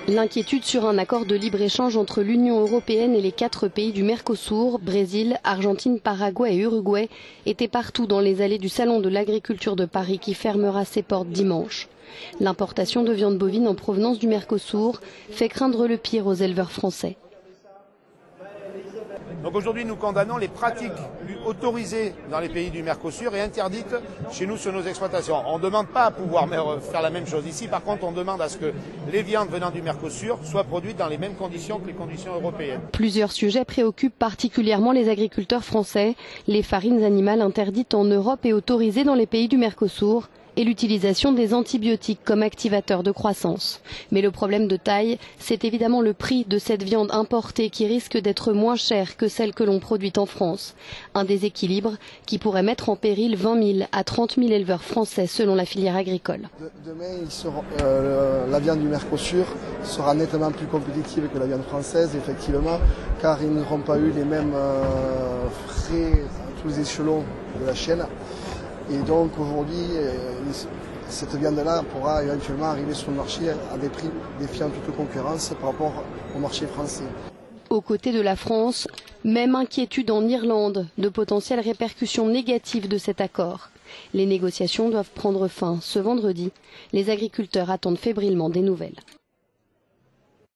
L'inquiétude sur un accord de libre-échange entre l'Union européenne et les 4 pays du Mercosur, Brésil, Argentine, Paraguay et Uruguay, était partout dans les allées du Salon de l'agriculture de Paris qui fermera ses portes dimanche. L'importation de viande bovine en provenance du Mercosur fait craindre le pire aux éleveurs français. Donc aujourd'hui, nous condamnons les pratiques autorisées dans les pays du Mercosur et interdites chez nous sur nos exploitations. On ne demande pas à pouvoir faire la même chose ici. Par contre, on demande à ce que les viandes venant du Mercosur soient produites dans les mêmes conditions que les conditions européennes. Plusieurs sujets préoccupent particulièrement les agriculteurs français. Les farines animales interdites en Europe et autorisées dans les pays du Mercosur, et l'utilisation des antibiotiques comme activateurs de croissance. Mais le problème de taille, c'est évidemment le prix de cette viande importée qui risque d'être moins chère que celle que l'on produit en France. Un déséquilibre qui pourrait mettre en péril 20 000 à 30 000 éleveurs français selon la filière agricole. Demain, la viande du Mercosur sera nettement plus compétitive que la viande française, effectivement, car ils n'auront pas eu les mêmes frais à tous les échelons de la chaîne. Et donc aujourd'hui, cette viande-là pourra éventuellement arriver sur le marché à des prix défiant toute concurrence par rapport au marché français. Aux côtés de la France, même inquiétude en Irlande de potentielles répercussions négatives de cet accord. Les négociations doivent prendre fin ce vendredi. Les agriculteurs attendent fébrilement des nouvelles.